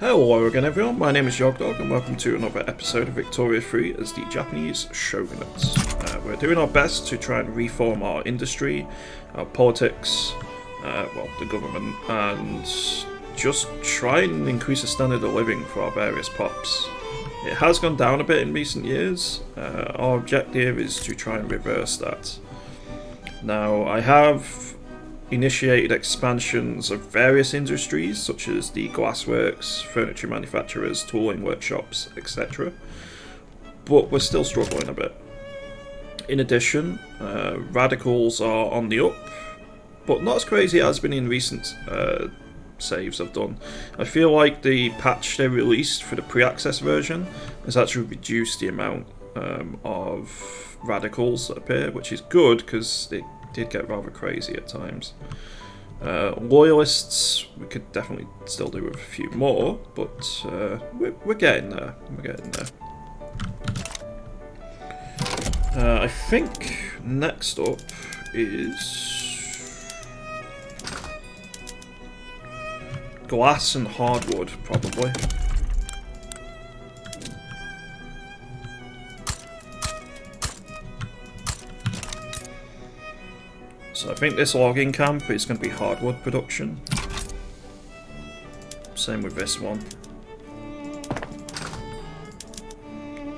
Hello again everyone, my name is Yogdog and welcome to another episode of Victoria 3 as the Japanese Shogunate. We're doing our best to try and reform our industry, our politics, the government, and just try and increase the standard of living for our various pops. It has gone down a bit in recent years. Our objective is to try and reverse that. Now, I have initiated expansions of various industries such as the glassworks, furniture manufacturers, tooling workshops, etc. But we're still struggling a bit. In addition, radicals are on the up, but not as crazy as been in recent saves I've done. I feel like the patch they released for the pre-access version has actually reduced the amount of radicals that appear, which is good because it did get rather crazy at times. Loyalists, we could definitely still do with a few more, but we're getting there. I think next up is glass and hardwood, probably. So I think this logging camp is going to be hardwood production. Same with this one.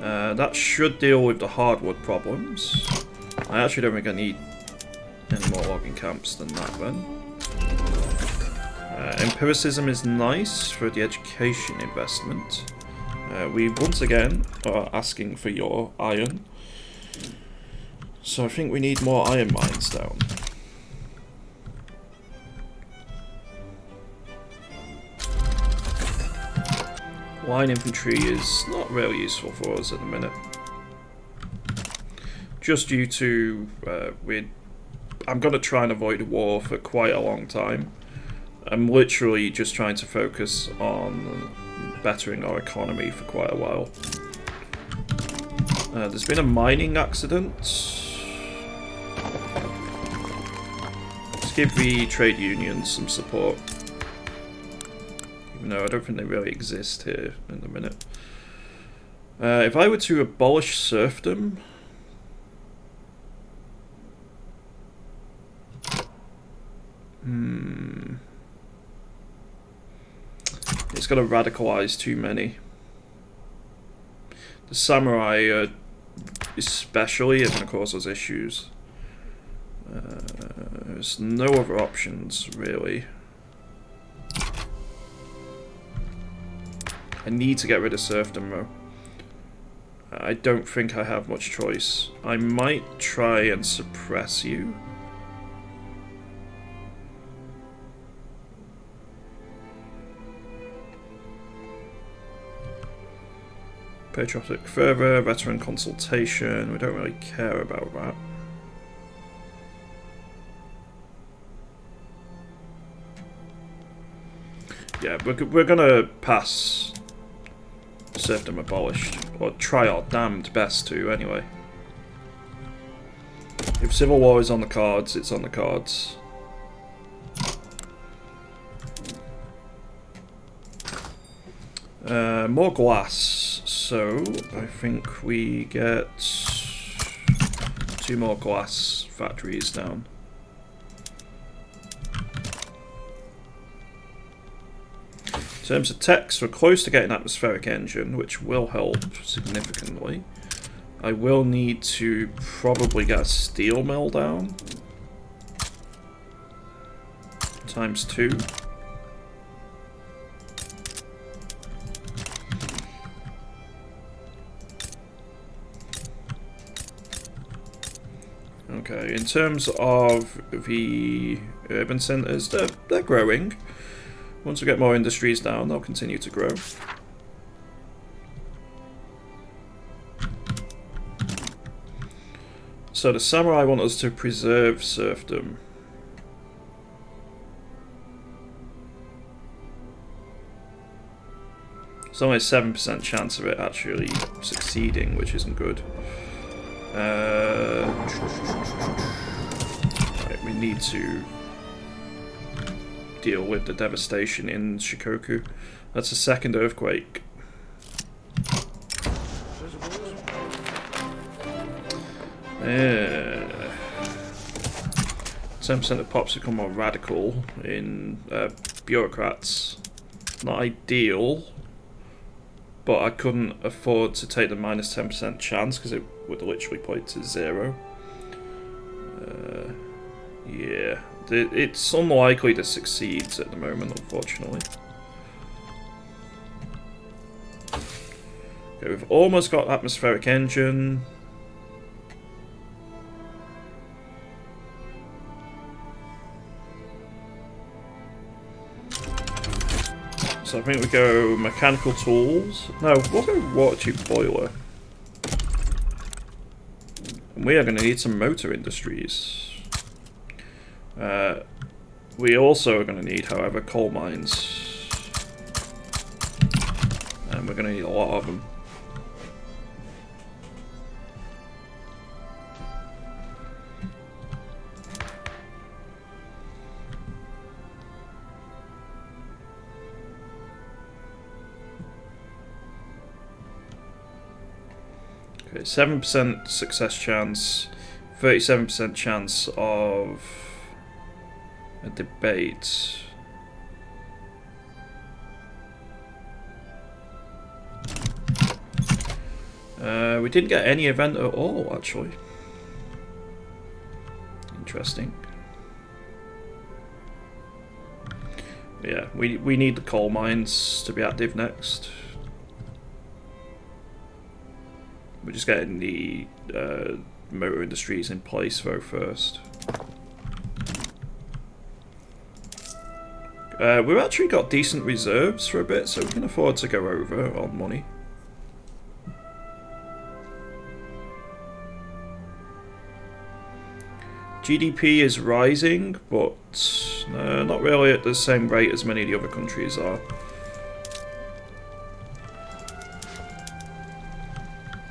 That should deal with the hardwood problems. I actually don't think I need any more logging camps than that then. Empiricism is nice for the education investment. We once again are asking for your iron. So I think we need more iron mines down. Line infantry is not really useful for us at the minute. Just due to I'm going to try and avoid a war for quite a long time. I'm literally just trying to focus on bettering our economy for quite a while. There's been a mining accident. Let's give the trade unions some support. Even though I don't think they really exist here in a minute. If I were to abolish serfdom... It's going to radicalize too many. The samurai especially are going to cause us issues. There's no other options, really. I need to get rid of serfdom, though. I don't think I have much choice. I might try and suppress you. Patriotic fervour, veteran consultation. We don't really care about that. Yeah, we're gonna pass serfdom abolished, or try our damned best to, anyway. If civil war is on the cards, it's on the cards. More glass, so I think we get 2 more glass factories down. In terms of techs, we're close to getting an atmospheric engine, which will help significantly. I will need to probably get a steel mill down. ×2. Okay, in terms of the urban centres, they're growing. Once we get more industries down, they'll continue to grow. So the samurai want us to preserve serfdom. There's only a 7% chance of it actually succeeding, which isn't good. Right, we need to deal with the devastation in Shikoku. That's a second earthquake. Yeah. 10% of pops become more radical in bureaucrats. Not ideal, but I couldn't afford to take the minus 10% chance because it would literally put it to 0. Yeah, it's unlikely to succeed at the moment, unfortunately. Okay, we've almost got atmospheric engine. So I think we go mechanical tools. No, we'll go water tube boiler. And we are going to need some motor industries. We also are going to need, however, coal mines. And we're going to need a lot of them. Okay, 7% success chance, 37% chance of a debate. We didn't get any event at all, actually. Interesting. Yeah, we need the coal mines to be active next. We're just getting the motor industries in place though first. We've actually got decent reserves for a bit, so we can afford to go over on money. GDP is rising, but not really at the same rate as many of the other countries are.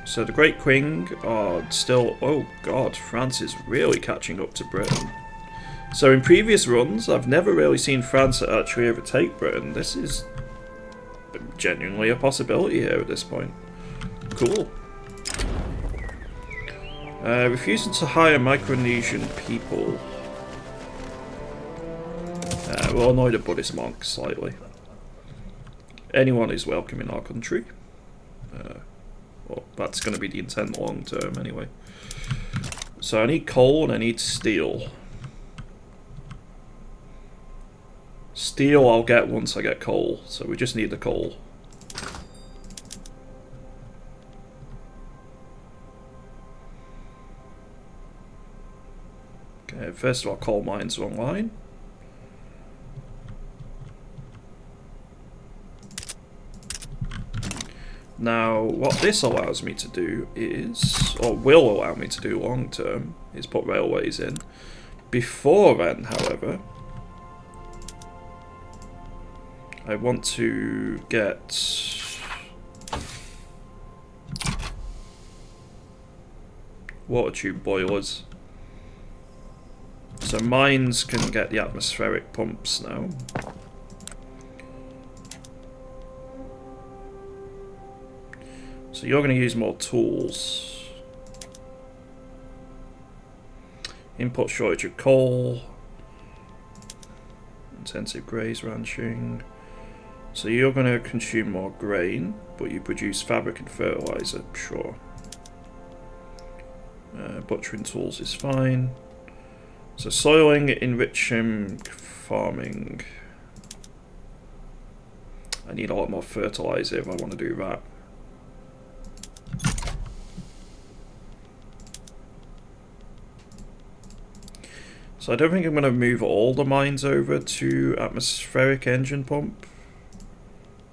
So the Great Qing are still... Oh god, France is really catching up to Britain. So in previous runs, I've never really seen France actually overtake Britain. This is genuinely a possibility here at this point. Cool. Refusing to hire Micronesian people. Will annoy the Buddhist monks slightly. Anyone is welcome in our country. Well, that's going to be the intent long term anyway. So I need coal and I need steel. Steel I'll get once I get coal, so we just need the coal. Okay, first of all, coal mines are online. Now, what this allows me to do is, or will allow me to do long term, is put railways in. Before then, however, I want to get water tube boilers. So mines can get the atmospheric pumps now. So you're going to use more tools. Import shortage of coal. Intensive graze ranching. So you're going to consume more grain, but you produce fabric and fertilizer, sure. Butchering tools is fine. So soiling, enriching, farming. I need a lot more fertilizer if I want to do that. So I don't think I'm going to move all the mines over to atmospheric engine pump,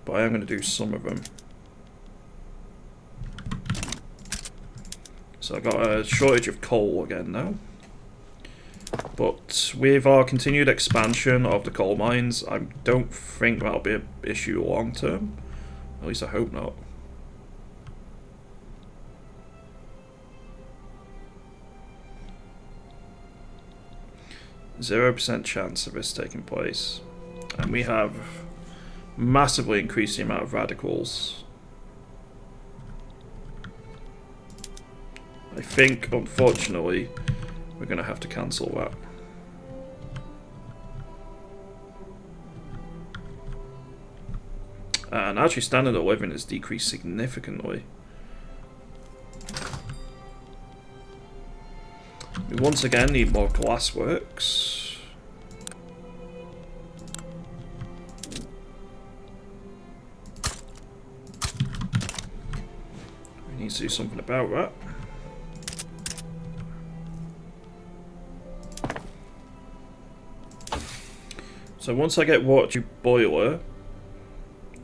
but I am going to do some of them. So I've got a shortage of coal again now. But with our continued expansion of the coal mines, I don't think that'll be an issue long term. At least I hope not. %0 chance of this taking place. And we have massively increased the amount of radicals. I think, unfortunately, we're going to have to cancel that. And actually, standard of living has decreased significantly. We once again need more glassworks. We need to do something about that. So once I get water tube boiler,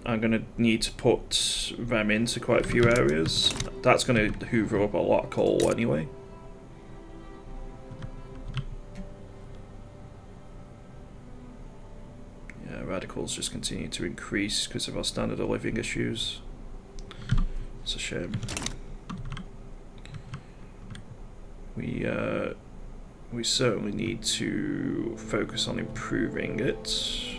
I'm going to need to put them into quite a few areas. That's going to hoover up a lot of coal anyway. Yeah, radicals just continue to increase because of our standard of living issues. It's a shame. We certainly need to focus on improving it.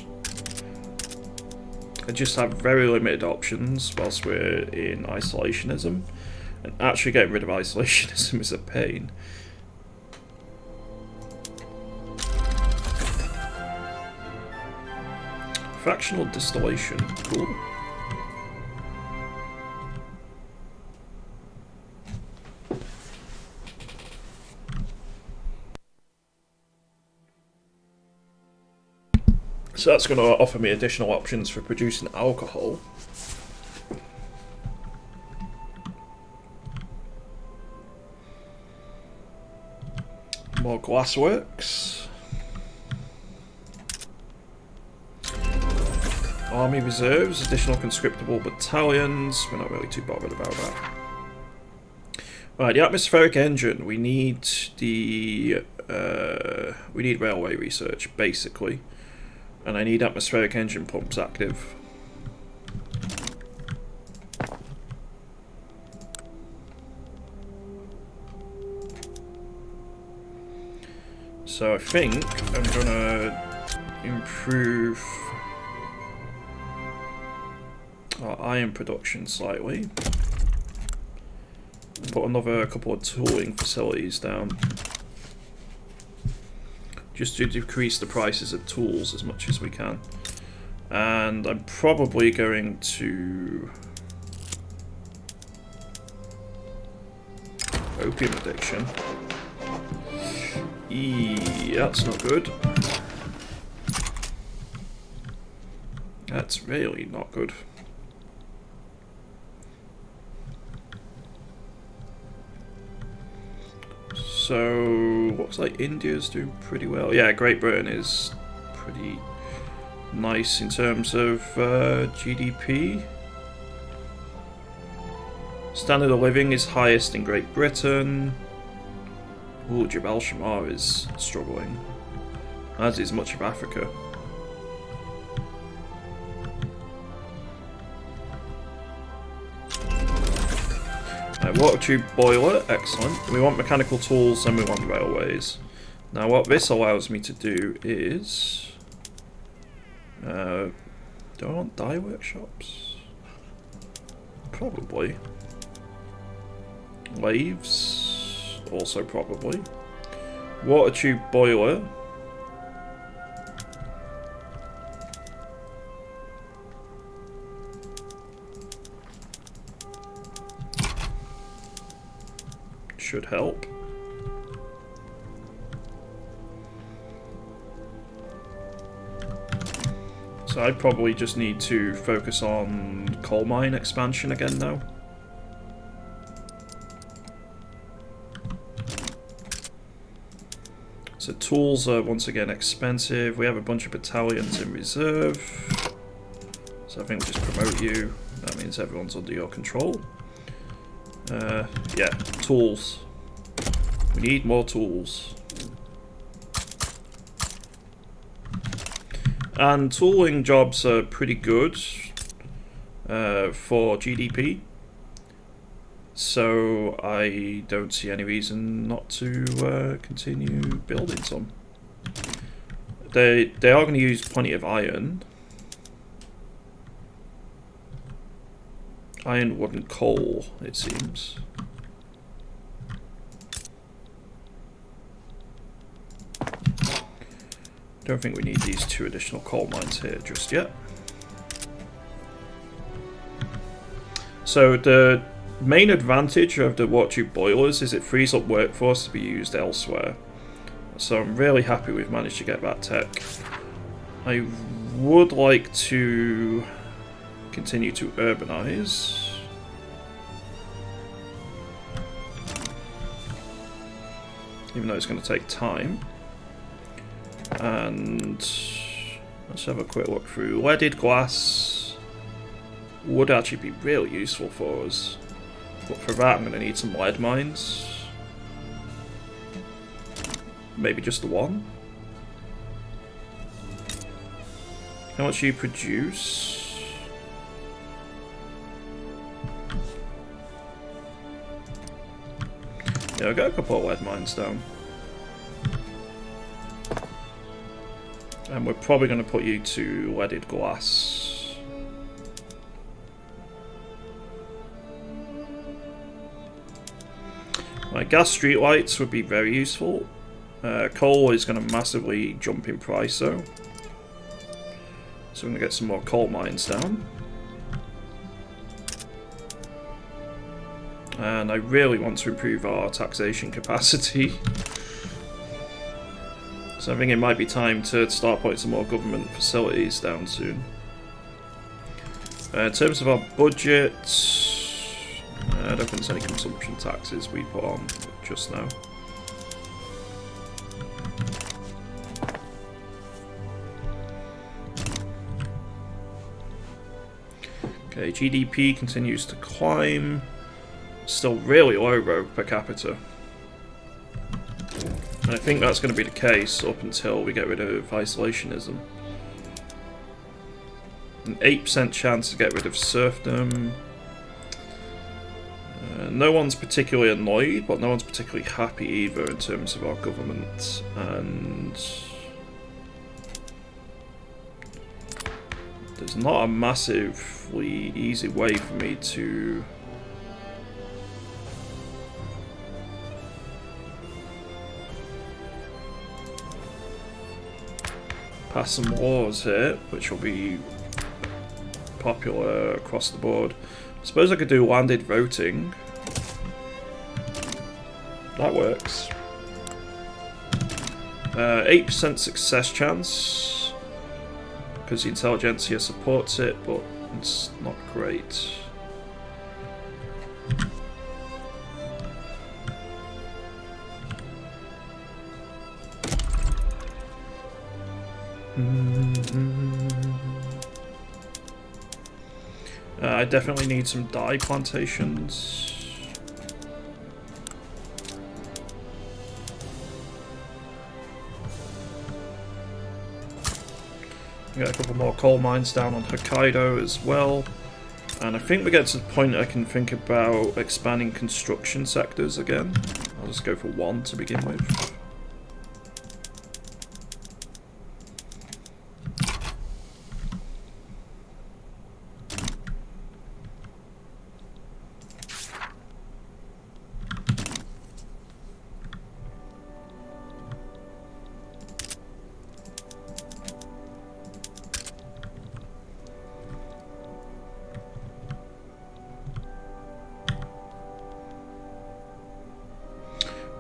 I just have very limited options whilst we're in isolationism, and actually getting rid of isolationism is a pain. Fractional distillation, cool. So that's going to offer me additional options for producing alcohol. More glassworks. Army reserves, additional conscriptable battalions. We're not really too bothered about that. Right, the atmospheric engine. We need the we need railway research basically. And I need atmospheric engine pumps active. So I think I'm gonna improve our iron production slightly. Put another couple of tooling facilities down. Just to decrease the prices of tools as much as we can. And I'm probably going to... Opium addiction. That's not good. That's really not good. So, looks like India's doing pretty well. Yeah, Great Britain is pretty nice in terms of GDP. Standard of living is highest in Great Britain. Ooh, Jebel Shammar is struggling, as is much of Africa. Water tube boiler, excellent. We want mechanical tools and we want railways. Now what this allows me to do is... do I want dye workshops? Probably. Lathes, also probably. Water tube boiler. Should help. So I probably just need to focus on coal mine expansion again now. So tools are once again expensive. We have a bunch of battalions in reserve. So I think we'll just promote you. That means everyone's under your control. Yeah, tools. We need more tools. And tooling jobs are pretty good for GDP. So I don't see any reason not to continue building some. they are going to use plenty of iron. Iron, wood and coal, it seems. Don't think we need these 2 additional coal mines here just yet. So the main advantage of the water tube boilers is it frees up workforce to be used elsewhere. So I'm really happy we've managed to get that tech. I would like to continue to urbanize. Even though it's going to take time. And let's have a quick look through. Leaded glass would actually be really useful for us. But for that I'm going to need some lead mines. Maybe just the one. How much do you produce? Yeah, I'll get a couple of lead mines down. And we're probably going to put you to leaded glass. My gas streetlights would be very useful. Coal is going to massively jump in price though. So I'm going to get some more coal mines down. And I really want to improve our taxation capacity. So I think it might be time to start putting some more government facilities down soon. In terms of our budget, I don't think there's any consumption taxes we put on just now. Okay, GDP continues to climb. Still really low though per capita. And I think that's going to be the case up until we get rid of isolationism. An 8% chance to get rid of serfdom. No one's particularly annoyed, but no one's particularly happy either in terms of our government. And there's not a massively easy way for me to pass some laws here, which will be popular across the board. I suppose I could do landed voting. That works. 8% success chance, because the intelligentsia supports it, but it's not great. I definitely need some dye plantations. Get a couple more coal mines down on Hokkaido as well. And I think we get to the point I can think about expanding construction sectors again. I'll just go for one to begin with.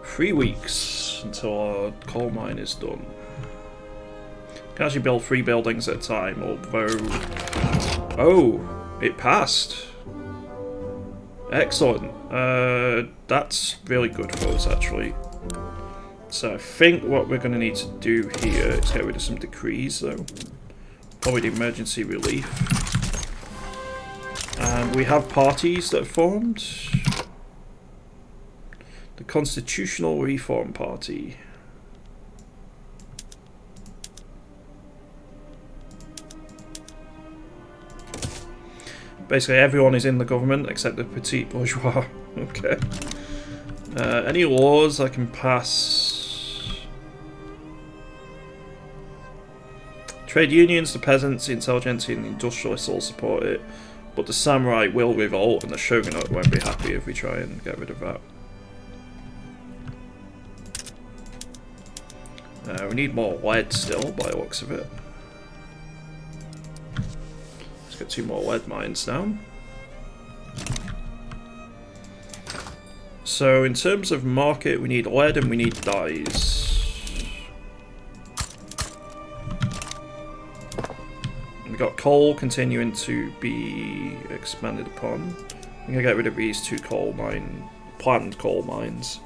Three weeks until our coal mine is done. Can actually build 3 buildings at a time, although... Oh! It passed! Excellent. That's really good for us, actually. So I think what we're going to need to do here is get rid of some decrees, though. Probably the emergency relief. And we have parties that have formed. The Constitutional Reform Party. Basically everyone is in the government except the petit bourgeois. Okay. Any laws I can pass? Trade unions, the peasants, the intelligentsia and the industrialists all support it, but the samurai will revolt and the shogunate won't be happy if we try and get rid of that. We need more lead still, by the looks of it. Let's get 2 more lead mines down. So in terms of market, we need lead and we need dyes. We got coal continuing to be expanded upon. I'm gonna get rid of these 2 planned coal mines.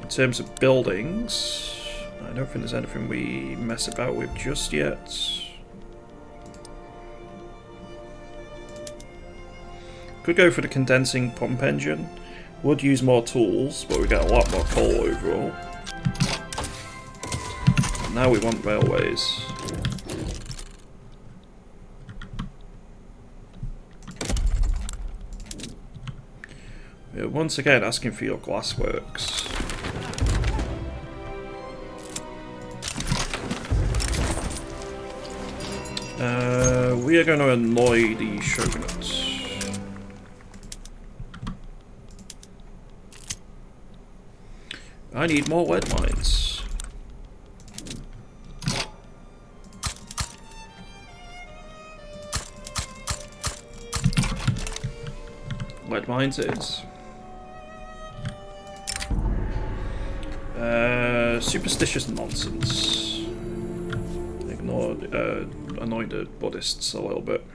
In terms of buildings, I don't think there's anything we mess about with just yet. Could go for the condensing pump engine. Would use more tools, but we get a lot more coal overall. Now we want railways. We're once again asking for your glassworks. We are going to annoy the Shogunate. I need more lead mines. Lead mines it is. Superstitious nonsense. Annoy the Buddhists a little bit.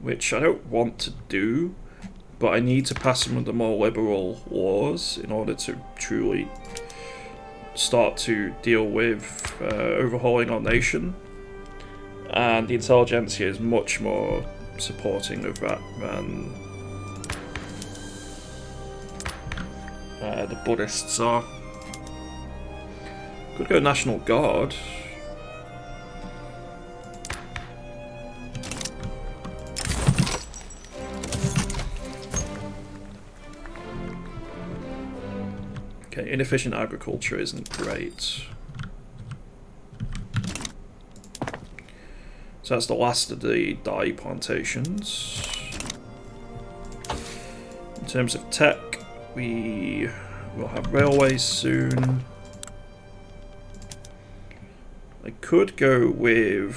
Which I don't want to do, but I need to pass some of the more liberal laws in order to truly start to deal with overhauling our nation. And the intelligentsia is much more supporting of that than the Buddhists are. Could go National Guard. Okay, inefficient agriculture isn't great. So that's the last of the dye plantations. In terms of tech, we will have railways soon. I could go with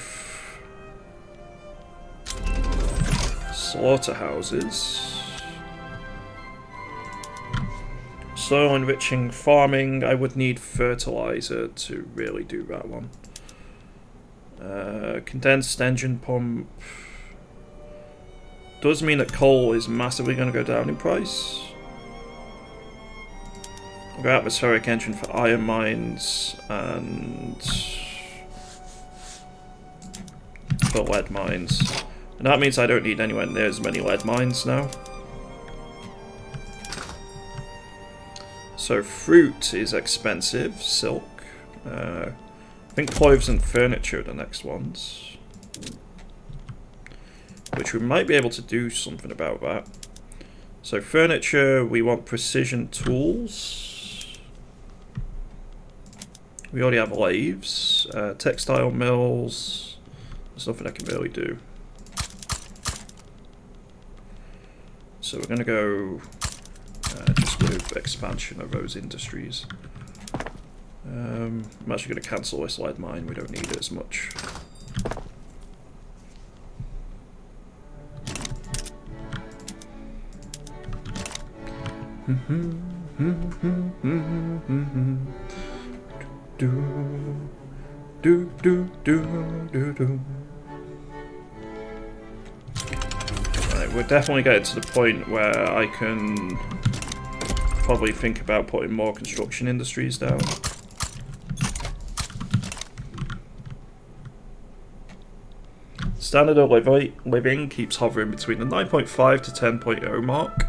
slaughterhouses. Soil enriching farming, I would need fertilizer to really do that one. Condensed engine pump does mean that coal is massively going to go down in price. I'll go atmospheric engine for iron mines and for lead mines. And that means I don't need anywhere near as many lead mines now. So fruit is expensive, silk. I think clothes and furniture are the next ones. Which we might be able to do something about that. So furniture, we want precision tools. We already have lathes. Textile mills. There's nothing I can really do. So we're going to go just with expansion of those industries. I'm actually going to cancel this lead mine, we don't need it as much. Right, we're definitely getting to the point where I can probably think about putting more construction industries down. Standard of living keeps hovering between the 9.5 to 10.0 mark.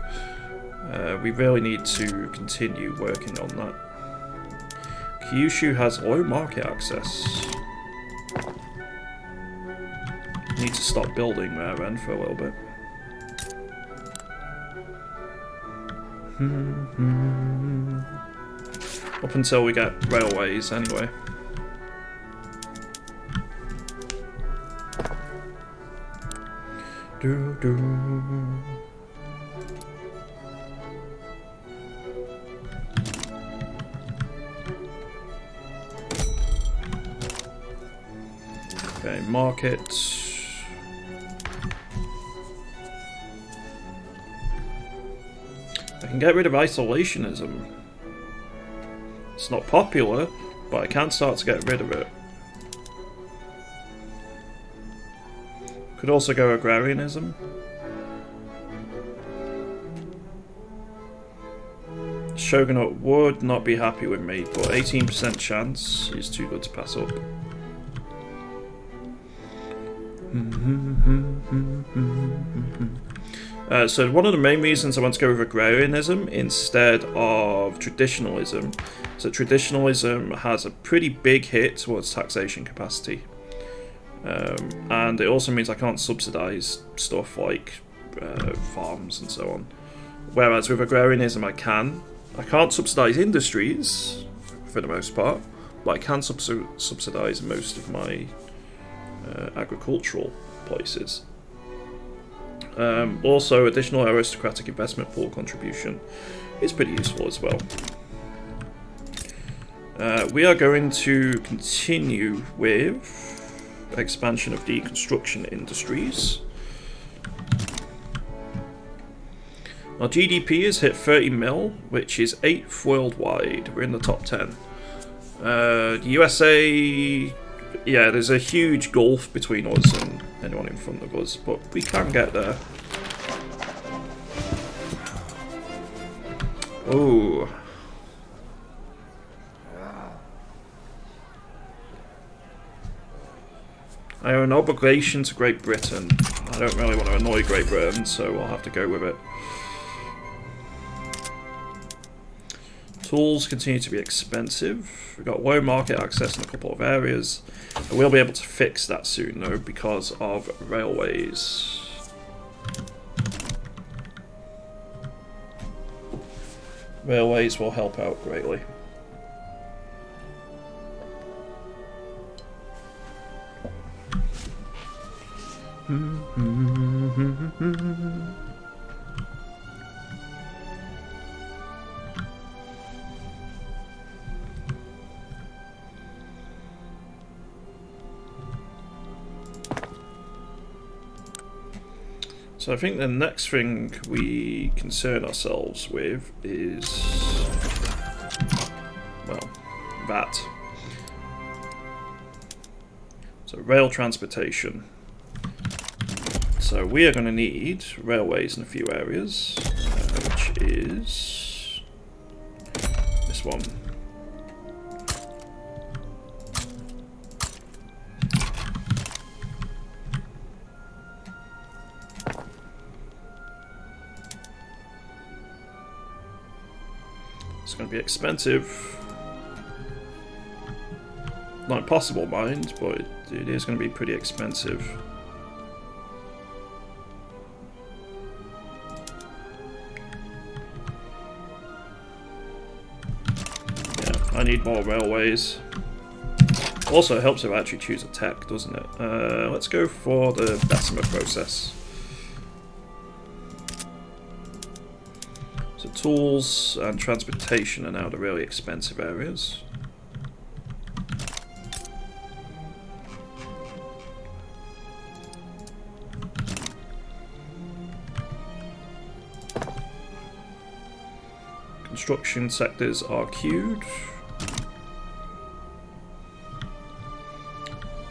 We really need to continue working on that. Kyushu has low market access. Need to stop building there then for a little bit. Up until we get railways, anyway. Okay, market. I can get rid of isolationism. It's not popular, but I can start to get rid of it. Could also go agrarianism. Shogunate would not be happy with me, but 18% chance is too good to pass up. So one of the main reasons I want to go with agrarianism instead of traditionalism is that traditionalism has a pretty big hit towards taxation capacity. And it also means I can't subsidise stuff like farms and so on. Whereas with agrarianism I can. I can't subsidise industries for the most part, but I can subsidise most of my agricultural places. Also, additional aristocratic investment pool contribution is pretty useful as well. We are going to continue with expansion of deconstruction industries. Our GDP has hit 30 mil, which is 8th worldwide. We're in the top 10. The USA, yeah, there's a huge gulf between us and anyone in front of us, but we can get there. Oh. I owe an obligation to Great Britain. I don't really want to annoy Great Britain, so I'll have to go with it. Tools continue to be expensive. We've got low market access in a couple of areas. And we'll be able to fix that soon, though, because of railways. Railways will help out greatly. So I think the next thing we concern ourselves with is, well, that. So rail transportation. So we are going to need railways in a few areas, which is this one. It's going to be expensive. Not impossible, mind, but it is going to be pretty expensive. I need more railways. Also, it helps if I actually choose a tech, doesn't it? Let's go for the decimal process. So tools and transportation are now the really expensive areas. Construction sectors are queued.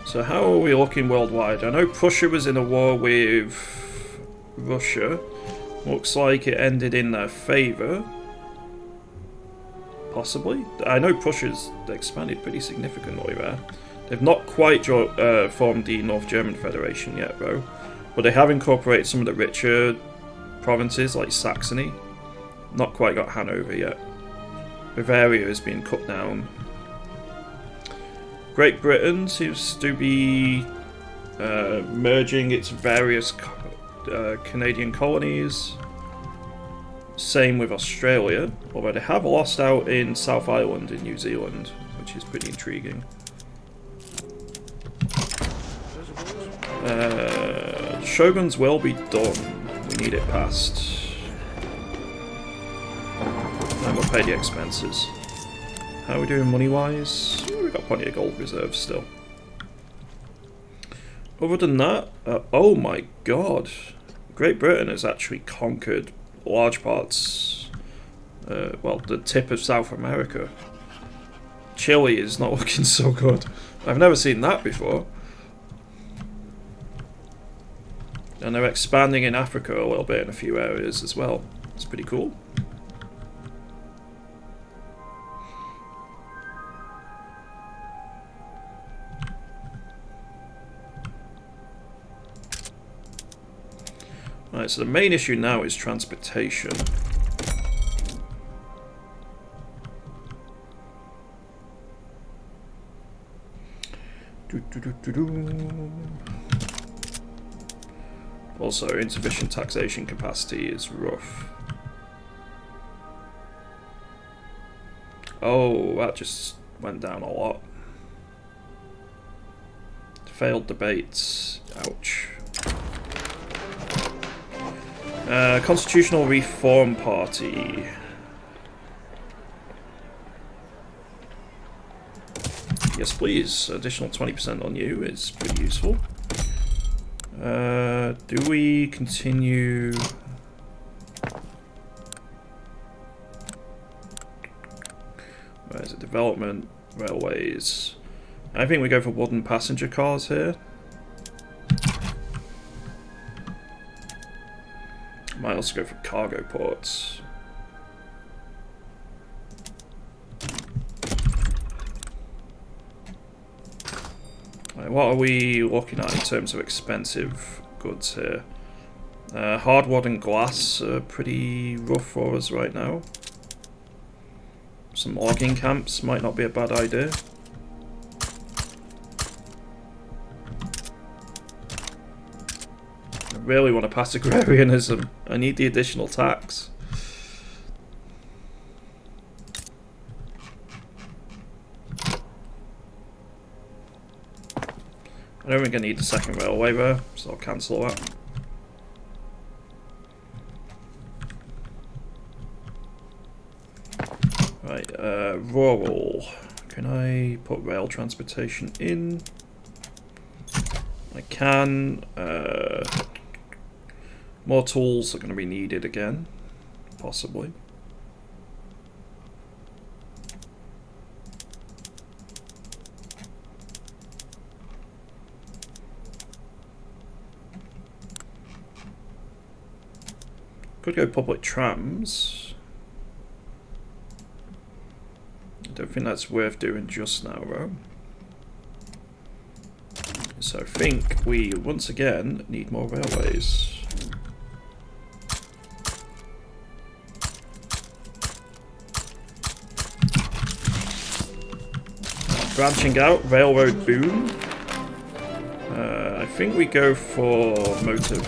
So how are we looking worldwide? I know Prussia was in a war with Russia. Looks like it ended in their favour. Possibly. I know Prussia's expanded pretty significantly there. They've not quite formed the North German Federation yet, though. But they have incorporated some of the richer provinces, like Saxony. Not quite got Hanover yet. Bavaria is being cut down. Great Britain seems to be merging its various Canadian colonies. Same with Australia, although they have lost out in South Island in New Zealand, which is pretty intriguing. Shoguns will be done. We need it passed. And we'll pay the expenses. How are we doing money-wise? We've got plenty of gold reserves still. Other than that, oh my god. Great Britain has actually conquered large parts, well, the tip of South America. Chile is not looking so good. I've never seen that before. And they're expanding in Africa a little bit in a few areas as well. It's pretty cool. Right, so the main issue now is transportation. Also, insufficient taxation capacity is rough. Oh, that just went down a lot. Failed debates. Ouch. Constitutional Reform Party. Yes, please. Additional 20% on you is pretty useful. Do we continue? Where is it? Development, railways. I think we go for wooden passenger cars here. Might also go for cargo ports. Right, what are we looking at in terms of expensive goods here? Hardwood and glass are pretty rough for us right now. Some logging camps might not be a bad idea. I really want to pass agrarianism. I need the additional tax. I don't think I need the second railway there, so I'll cancel that. Right, rural. Can I put rail transportation in? I can. More tools are going to be needed again, possibly. Could go public trams. I don't think that's worth doing just now, though. So I think we, once again, need more railways. Branching out, railroad boom. I think we go for motor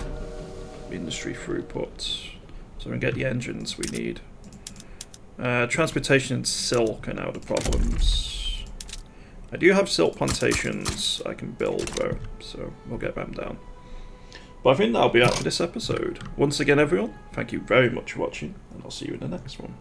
industry throughput. So we can get the engines we need. Transportation and silk are now the problems. I do have silk plantations I can build though, so we'll get them down. But I think that'll be it for this episode. Once again everyone, thank you very much for watching, and I'll see you in the next one.